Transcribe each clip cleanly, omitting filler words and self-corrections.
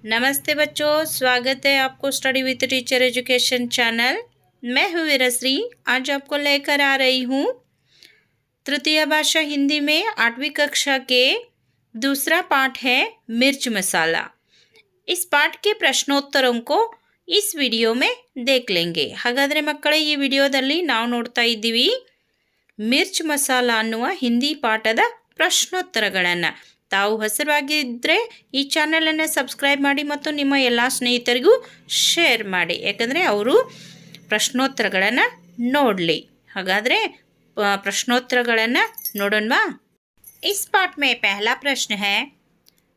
नमस्ते बच्चों, स्वागत है आपको study with teacher education channel. मैं हूँ वीरश्री। आज आपको लेकर आ रही हूँ तृतीय भाषा हिंदी में 8वीं कक्षा के दूसरा पाठ है मिर्च मसाला। इस पाठ के प्रश्नोत्तरों को इस विडियो में देख लेंगे। ಹಾಗಾದರೆ ಮಕ್ಕಳೇ, ಈ ವಿಡಿಯೋದಲ್ಲಿ ನಾವು ನೋಡ್ತಾ ಇದ್ದೀವಿ ಮಿರ್ಚ್ ಮಸಾಲ ಅನ್ನುವ ಹಿಂದಿ ಪಾಠದ ಪ್ರಶ್ನೋತ್ತರಗಳನ್ನು। ತಾವು ಹೊಸಬರಾಗಿದ್ದರೆ ಈ ಚಾನಲನ್ನು ಸಬ್ಸ್ಕ್ರೈಬ್ ಮಾಡಿ ಮತ್ತು ನಿಮ್ಮ ಎಲ್ಲ ಸ್ನೇಹಿತರಿಗೂ ಶೇರ್ ಮಾಡಿ, ಯಾಕಂದರೆ ಅವರು ಪ್ರಶ್ನೋತ್ತರಗಳನ್ನು ನೋಡಲಿ। ಹಾಗಾದರೆ प्रश्नोत्तरಗಳನ್ನು ನೋಡೋಣವಾ। इस पाठ में पहला प्रश्न है,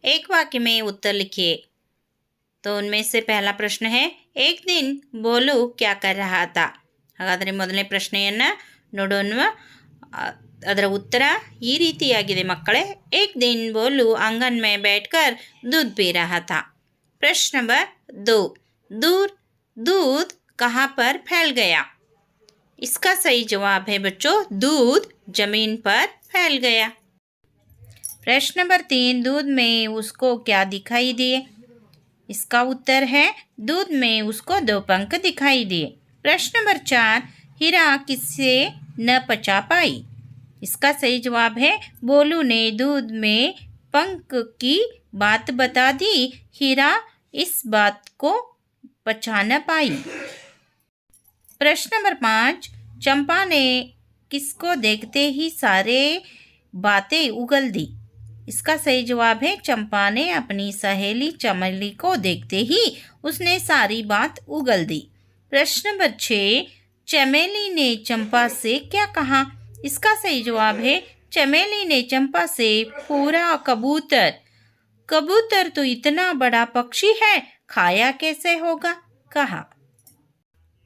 एक वाक्य में उत्तर लिखिए। तो उनमें से पहला प्रश्न है, एक दिन बोलू क्या कर रहा था। ಹಾಗಾದರೆ ಮೊದಲನೇ ಪ್ರಶ್ನೆಯನ್ನು ನೋಡೋಣವಾ। ಅದರ ಉತ್ತರ ಈ ರೀತಿಯಾಗಿದೆ ಮಕ್ಕಳೇ। एक दिन बोलू आंगन में बैठकर दूध पी रहा था। प्रश्न नंबर 2, दूध कहाँ पर फैल गया। इसका सही जवाब है बच्चों, दूध जमीन पर फैल गया। प्रश्न नंबर 3, दूध में उसको क्या दिखाई दिए। इसका उत्तर है, दूध में उसको 2 पंख दिखाई दिए। प्रश्न नंबर 4, हीरा किससे न पचा पाई। इसका सही जवाब है, बोलू ने दूध में पंख की बात बता दी, हीरा इस बात को पचा न पाई। प्रश्न नंबर 5, चंपा ने किसको देखते ही सारे बातें उगल दी। इसका सही जवाब है, चंपा ने अपनी सहेली चमेली को देखते ही उसने सारी बात उगल दी। प्रश्न नंबर 6, चमेली ने चंपा से क्या कहा। इसका सही जवाब है, चमेली ने चंपा से पूरा कबूतर तो इतना बड़ा पक्षी है, खाया कैसे होगा, कहा।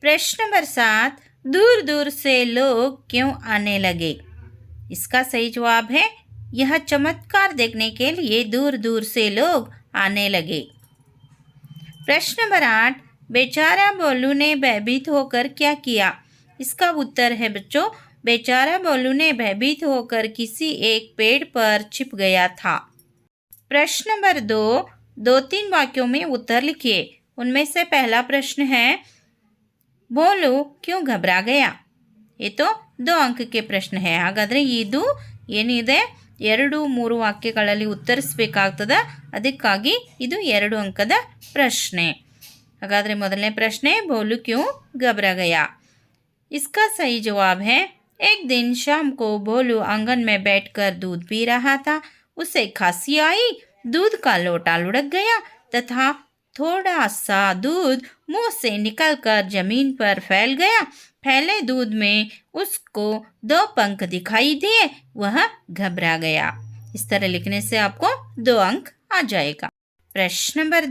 प्रश्न नंबर 7, दूर दूर से लोग क्यों आने लगे। इसका सही जवाब है, यह चमत्कार देखने के लिए दूर दूर से लोग आने लगे। प्रश्न नंबर 8, बेचारा बोलू ने भयभीत होकर क्या किया। इसका उत्तर है बच्चों, बेचारा बोलू ने भयभीत होकर किसी एक पेड़ पर छिप गया था। प्रश्न नंबर 2, 2-3 वाक्यों में उत्तर लिखिए। उनमें से पहला प्रश्न है, बोलू क्यों घबरा गया। ये तो 2 अंक के प्रश्न है। ಹಾಗಾದರೆ ಇದು ಏನಿದೆ 2-3 ವಾಕ್ಯಗಳಲ್ಲಿ ಉತ್ತರಿಸಬೇಕಾಗ್ತದೆ, ಅದಕ್ಕಾಗಿ ಇದು 2 ಅಂಕದ ಪ್ರಶ್ನೆ। ಹಾಗಾದರೆ ಮೊದಲನೇ ಪ್ರಶ್ನೆ, बोलू क्यों घबरा गया। इसका सही जवाब है, एक दिन शाम को बोलू आंगन में बैठकर दूध पी रहा था, उसे खांसी आई, दूध का लोटा लुढ़क गया तथा थोड़ा सा दूध मुंह से निकलकर जमीन पर फैल गया। फैले दूध में उसको 2 पंख दिखाई दिए, वह घबरा गया। इस तरह लिखने से आपको 2 अंक आ जाएगा। प्रश्न नंबर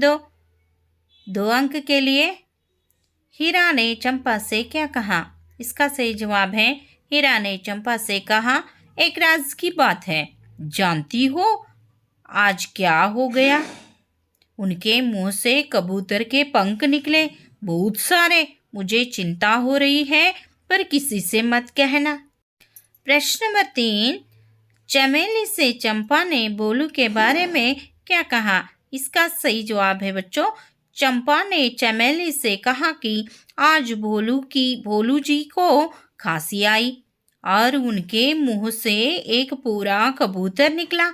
2 अंक के लिए, हीरा ने चंपा से क्या कहा। इसका सही जवाब है, हीरा ने चंपा से कहा, एक राज की बात है, जानती हो आज क्या हो गया। उनके मुंह से कबूतर के पंख निकले, बहुत सारे, मुझे चिंता हो रही है, पर किसी से मत कहना। प्रश्न नंबर 3, चमेली से चंपा ने बोलू के बारे में क्या कहा। इसका सही जवाब है बच्चों, चंपा ने चमेली से कहा कि आज भोलू जी को खांसी आई और उनके मुंह से एक पूरा कबूतर निकला।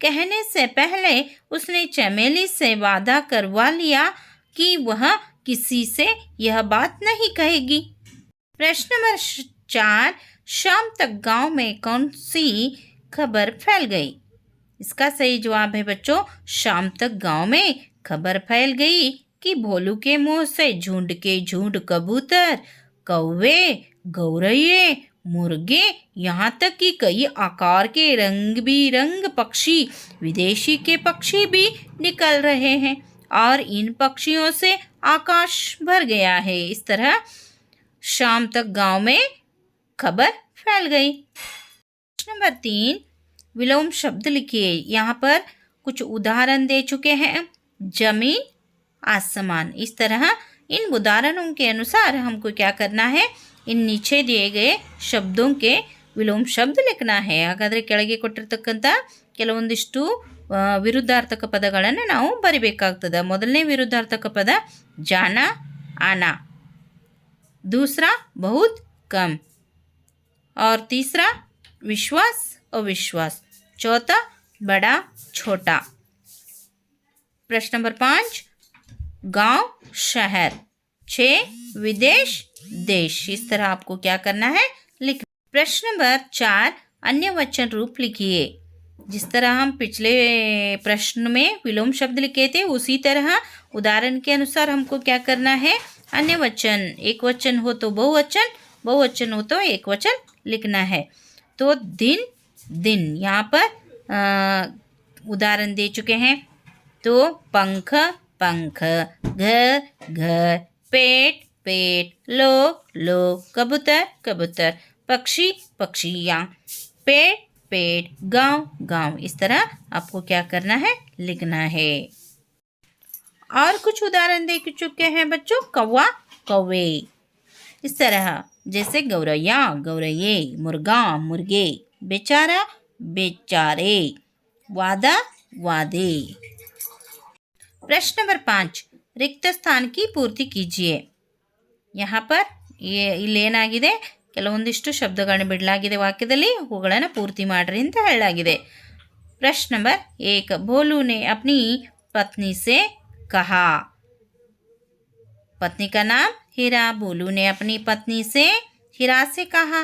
कहने से पहले उसने चमेली से वादा करवा लिया कि वह किसी से यह बात नहीं कहेगी। प्रश्न नंबर 4, शाम तक गांव में कौन सी खबर फैल गई। इसका सही जवाब है बच्चों, शाम तक गांव में खबर फैल गई कि भोलू के मुंह से झुंड के झुंड कबूतर, कौवे, गौरैये, मुर्गे, यहाँ तक कि कई आकार के रंग बिरंग पक्षी, विदेशी के पक्षी भी निकल रहे हैं और इन पक्षियों से आकाश भर गया है। इस तरह शाम तक गांव में खबर फैल गई। नंबर 3, विलोम शब्द लिखिए। यहाँ पर कुछ उदाहरण दे चुके हैं, जमीन, आसमान। इस तरह इन उदाहरणों के अनुसार हमको क्या करना है, इन नीचे दिए गए शब्दों के विलोम शब्द लिखना है। ಹಾಗಾದರೆ ಕೆಳಗೆ ಕೊಟ್ಟಿರ್ತಕ್ಕಂಥ ಕೆಲವೊಂದಿಷ್ಟು ವಿರುದ್ಧಾರ್ಥಕ ಪದಗಳನ್ನು ನಾವು ಬರಿಬೇಕಾಗ್ತದೆ. ಮೊದಲನೇ ವಿರುದ್ಧಾರ್ಥಕ ಪದ ಜಾನಾ आना, दूसरा बहुत कम, और तीसरा विश्वास अविश्वास, चौथा बड़ा छोटा. प्रश्न नंबर 5 गांव शहर, 6 विदेश देश. इस तरह आपको क्या करना है, लिखना. प्रश्न नंबर 4 अन्य वचन रूप लिखिए. जिस तरह हम पिछले प्रश्न में विलोम शब्द लिखे थे उसी तरह उदाहरण के अनुसार हमको क्या करना है, अन्य वचन, एक वचन हो तो बहुवचन, बहुवचन हो तो एक वचन लिखना है. तो दिन दिन यहाँ पर उदाहरण दे चुके हैं. तो पंख पंख, घर घर, पेट पेट, लोग लोग, कबूतर कबूतर, पक्षी पक्षियाँ, पेट पेट, गांव गांव. इस तरह आपको क्या करना है, लिखना है. और कुछ उदाहरण दे चुके हैं बच्चों. कौवा कौवे, इस तरह जैसे गौरैया गौरैये, मुर्गा मुर्गे, बेचारा बेचारे, वादा वादे. प्रश्न नंबर 5 रिक्त स्थान की पूर्ति कीजिए. यहाँ पर ಇಲ್ಲೇನಾಗಿದೆ, ಕೆಲವೊಂದಿಷ್ಟು ಶಬ್ದಗಳನ್ನು ಬಿಡಲಾಗಿದೆ ವಾಕ್ಯದಲ್ಲಿ, ಅವುಗಳನ್ನು ಪೂರ್ತಿ ಮಾಡ್ರಿ ಅಂತ ಹೇಳಲಾಗಿದೆ. प्रश्न नंबर 1 भोलू ने अपनी पत्नी से कहा. पत्नी का नाम हीरा. भोलू ने अपनी पत्नी से हीरा से कहा.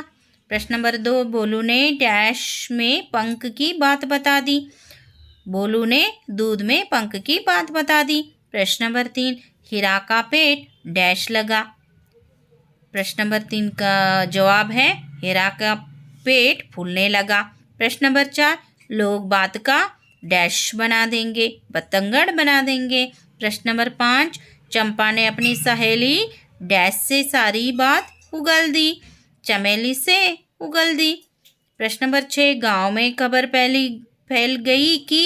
प्रश्न नंबर 2 भोलू ने डैश में पंख की बात बता दी. भोलू ने दूध में पंख की बात बता दी. प्रश्न नंबर 3 हीरा का पेट डैश लगा. प्रश्न नंबर 3 का जवाब है हीरा का पेट फूलने लगा. प्रश्न नंबर 4 लोग बात का डैश बना देंगे, बतंगड़ बना देंगे. प्रश्न नंबर 5 चंपा ने अपनी सहेली डैश से सारी बात उगल दी, चमेली से उगल दी. प्रश्न नंबर 6 गांव में खबर फैल गई कि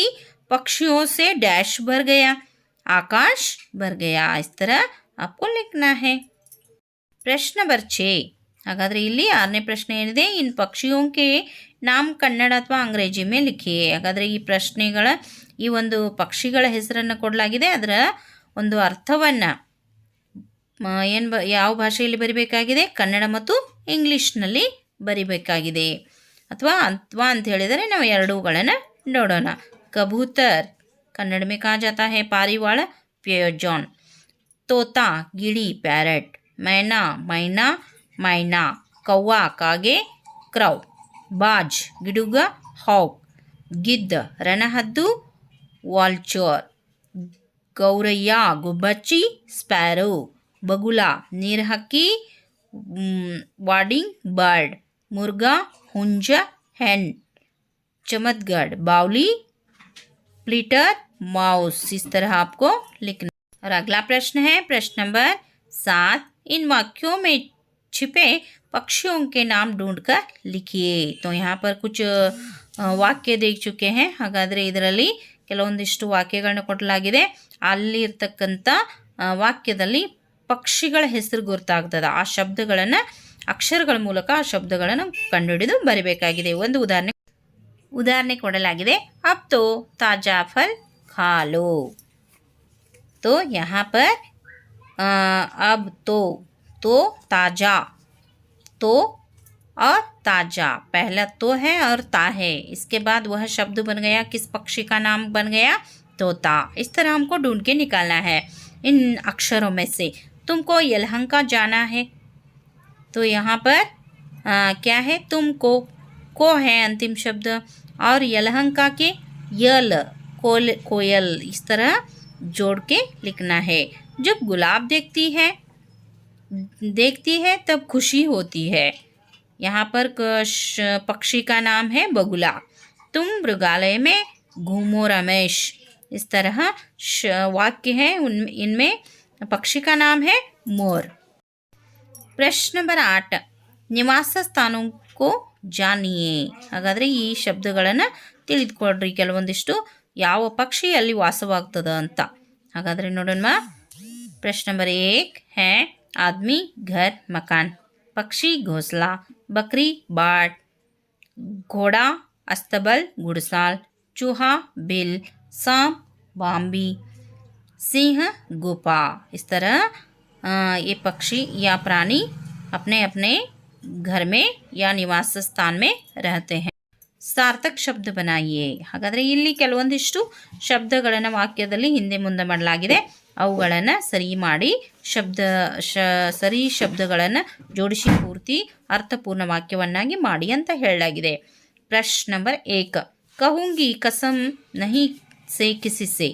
पक्षियों से डैश भर गया, आकाश भर गया. इस तरह आपको लिखना है. प्रश्न नंबर 6 ಹಾಗಾದರೆ ಇಲ್ಲಿ 6ನೇ ಪ್ರಶ್ನೆ ಏನಿದೆ, ಇನ್ ಪಕ್ಷಿಯೋಂ ಕೆ ನಾಮ್ ಕನ್ನಡ ಅಥವಾ ಅಂಗ್ರೇಜಿ ಮೇ ಲಿಖಿಯೇ. ಹಾಗಾದರೆ ಈ ಪ್ರಶ್ನೆಗಳ ಈ ಒಂದು ಪಕ್ಷಿಗಳ ಹೆಸರನ್ನು ಕೊಡಲಾಗಿದೆ, ಅದರ ಒಂದು ಅರ್ಥವನ್ನು ಯಾವ ಭಾಷೆಯಲ್ಲಿ ಬರಿಬೇಕಾಗಿದೆ, ಕನ್ನಡ ಮತ್ತು ಇಂಗ್ಲೀಷ್ನಲ್ಲಿ ಬರಿಬೇಕಾಗಿದೆ. ಅಥವಾ ಅಂತ ಹೇಳಿದರೆ ನಾವು ಎರಡೂಗಳನ್ನು ನೋಡೋಣ. ಕಬೂತರ್ ಕನ್ನಡ में कहा जाता है पारिवाಳ पिजॉन, तोता गिड़ी पैरट, मैना मैना मैना, कौवा कागे क्रौ, बाज गिडुग हॉक, गिद्ध रणहद्दु वाल्चोर, गौरैया गुब्बच्ची स्पैरो, बगुला नीरहक्की वार्डिंग बर्ड, मुर्गा हुंज hen, चमत्गढ़ बावली प्लीटर माउस. इस तरह आपको लिखना. और अगला प्रश्न है प्रश्न नंबर 7 इन वाक्यों में छिपे पक्षियों के नाम ढूंढकर लिखिए. तो यहाँ पर कुछ ವಾಕ್ಯ देख चुके हैं. ಹಾಗಾದರೆ ಇದರಲ್ಲಿ ಕೆಲವೊಂದಿಷ್ಟು ವಾಕ್ಯಗಳನ್ನ ಕೊಡಲಾಗಿದೆ. ಅಲ್ಲಿ ಇರ್ತಕ್ಕಂಥ ವಾಕ್ಯದಲ್ಲಿ ಪಕ್ಷಿಗಳ ಹೆಸರು ಗೊತ್ತಾಗ್ತದೆ. ಆ ಶಬ್ದಗಳನ್ನು ಅಕ್ಷರಗಳ ಮೂಲಕ ಆ ಶಬ್ದಗಳನ್ನು ಕಂಡುಹಿಡಿದು ಬರಿಬೇಕಾಗಿದೆ. ಒಂದು ಉದಾಹರಣೆ ಕೊಡಲಾಗಿದೆ. अब तो ताज़ा फल खा लो. तो यहाँ पर अब तो ताज़ा, तो और ताज़ा, पहला तो है और ता है, इसके बाद वह शब्द बन गया, किस पक्षी का नाम बन गया, तोता. इस तरह हमको ढूंढ के निकालना है इन अक्षरों में से. तुमको यलहंका जाना है. तो यहाँ पर क्या है, तुमको को है अंतिम शब्द, और यलहंका के यल कोयल. इस तरह जोड़ के लिखना है. जब गुलाब देखती है तब खुशी होती है. यहाँ पर पक्षी का नाम है बगुला. तुम मृगालय में घूमो रमेश. इस तरह वाक्य है, इनमें पक्षी का नाम है मोर. प्रश्न नंबर 8 ನಿವಾಸ ಸ್ಥಾನों को जानिए. ಹಾಗಾದರೆ ಈ ಶಬ್ದಗಳನ್ನು ತಿಳಿದುಕೊಳ್ಳ್ರಿ, ಕೆಲವೊಂದಿಷ್ಟು ಯಾವ ಪಕ್ಷಿ ಅಲ್ಲಿ ವಾಸವಾಗ್ತದ ಅಂತ. ಹಾಗಾದರೆ ನೋಡೋಣ. प्रश्न नंबर 1 है आदमी घर मकान, पक्षी घोंसला, बकरी बाट, घोड़ा अस्तबल घुड़साल, चूहा बिल, सांप बाम्बी, सिंह गुफा। इस तरह ये पक्षी या प्राणी अपने अपने घर में या निवास स्थान में रहते हैं। ಸಾರ್ಥಕ ಶಬ್ದ बनाइए। ಹಾಗಾದರೆ ಇಲ್ಲಿ ಕೆಲವೊಂದಿಷ್ಟು ಶಬ್ದಗಳನ್ನು ವಾಕ್ಯದಲ್ಲಿ ಹಿಂದೆ ಮುಂದೆ ಮಾಡಲಾಗಿದೆ, ಅವುಗಳನ್ನು ಸರಿ ಮಾಡಿ ಸರಿ ಶಬ್ದಗಳನ್ನು ಜೋಡಿಸಿ ಪೂರ್ತಿ ಅರ್ಥಪೂರ್ಣ ವಾಕ್ಯವನ್ನಾಗಿ ಮಾಡಿ ಅಂತ ಹೇಳಲಾಗಿದೆ। ಪ್ರಶ್ನೆ ನಂಬರ್ 1, कहूँगी कसम नहीं से किसी से।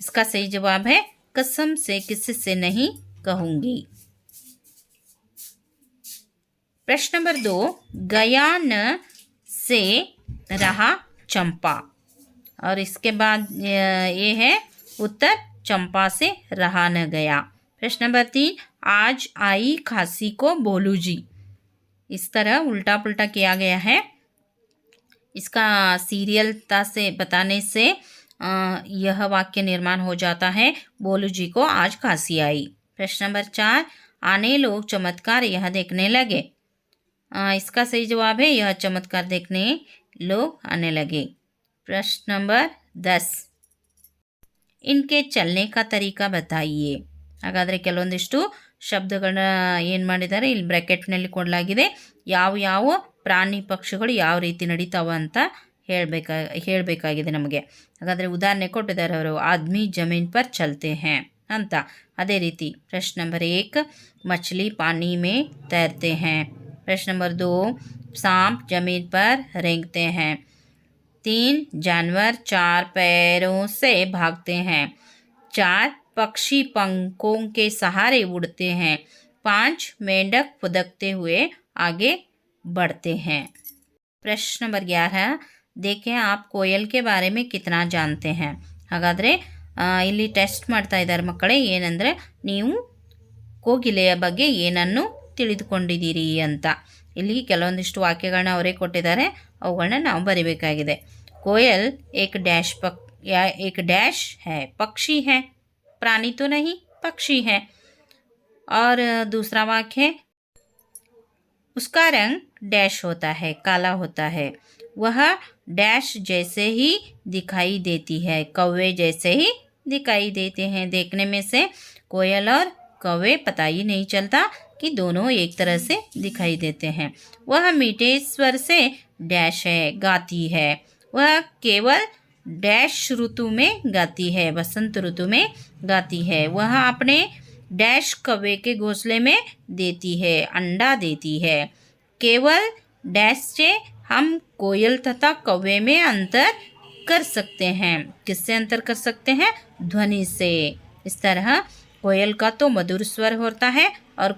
इसका सही जवाब है कसम से किसी से नहीं कहूँगी। प्रश्न नंबर 2, गया न से रहा चंपा। और इसके बाद ये है उत्तर चंपा से रहा न गया। प्रश्न नंबर 3, आज आई खांसी को बोलू जी। इस तरह उल्टा पुल्टा किया गया है। इसका सीरियलता से बताने से यह वाक्य निर्माण हो जाता है, बोलू जी को आज खांसी आई। प्रश्न नंबर 4, आने लोग चमत्कार यह देखने लगे। इसका सही जवाब है यह चमत्कार देखने लोग आने लगे। प्रश्न नंबर 10, इनके चलने का तरीका बताइए। ಹಾಗಾದರೆ ಕೆಲವೊಂದಿಷ್ಟು ಶಬ್ದಗಳನ್ನ ಏನು ಮಾಡಿದ್ದಾರೆ ಇಲ್ಲಿ ಬ್ರ್ಯಾಕೆಟ್ನಲ್ಲಿ ಕೊಡಲಾಗಿದೆ, ಯಾವ ಯಾವ ಪ್ರಾಣಿ ಪಕ್ಷಿಗಳು ಯಾವ ರೀತಿ ನಡೀತಾವ ಅಂತ ಹೇಳಬೇಕಾಗಿದೆ ನಮಗೆ। ಹಾಗಾದರೆ ಉದಾಹರಣೆ ಕೊಟ್ಟಿದ್ದಾರೆ ಅವರು, ಆದ್ಮಿ ಜಮೀನ್ ಪರ್ ಚಲ್ತೆ हैं ಅಂತ। ಅದೇ ರೀತಿ ಪ್ರಶ್ನೆ ನಂಬರ್ 1, मछली पानी में तैरते हैं। प्रश्न नंबर 2, सांप जमीन पर रेंगते हैं। 3, जानवर 4 पैरों से भागते हैं। 4, पक्षी पंखों के सहारे उड़ते हैं। 5, मेंढक फुदकते हुए आगे बढ़ते हैं। प्रश्न नंबर 11, देखें आप कोयल के बारे में कितना जानते हैं। ಹಾಗಾದರೆ ಇಲ್ಲಿ ಟೆಸ್ಟ್ ಮಾಡ್ತಾ ಇದ್ದಾರೆ ಮಕ್ಕಳೇ, ಏನಂದರೆ ನೀವು ಕೋಗಿಲೆಯ ಬಗ್ಗೆ ಏನನ್ನು ತಿಳಿದುಕೊಂಡಿದ್ದೀರಿ ಅಂತ। ಇಲ್ಲಿ ಕೆಲವೊಂದಿಷ್ಟು ವಾಕ್ಯಗಳನ್ನ ಅವರೇ ಕೊಟ್ಟಿದ್ದಾರೆ, ಅವುಗಳನ್ನ ನಾವು ಬರೀಬೇಕಾಗಿದೆ। कोयल एक डैश है, पक्षी है, प्राणी तो नहीं पक्षी है। और दूसरा वाक्य है, उसका रंग डैश होता है, काला होता है, वह डैश जैसे ही दिखाई देती है, कौवे जैसे ही दिखाई देते हैं। देखने में से कोयल और कौवे पता ही नहीं चलता कि दोनों एक तरह से दिखाई देते हैं। वह मीठे स्वर से डैश है गाती है, वह केवल डैश ऋतु में गाती है, बसंत ऋतु में गाती है। वह अपने डैश कौवे के घोंसले में देती है, अंडा देती है। केवल डैश से हम कोयल तथा कौवे में अंतर कर सकते हैं। किससे अंतर कर सकते हैं? ध्वनि से। इस तरह कोयल का तो मधुर स्वर होता है और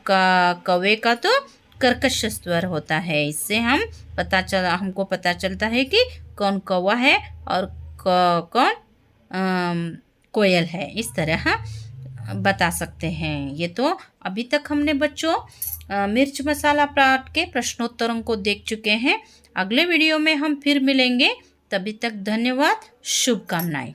कौवे का तो कर्कश स्वर होता है। इससे हमको पता चलता है कि कौन कौवा है और कौन कोयल है। इस तरह बता सकते हैं। ये तो अभी तक हमने बच्चों मिर्च मसाला पाठ के प्रश्नोत्तरों को देख चुके हैं। अगले वीडियो में हम फिर मिलेंगे, तभी तक धन्यवाद, शुभकामनाएं।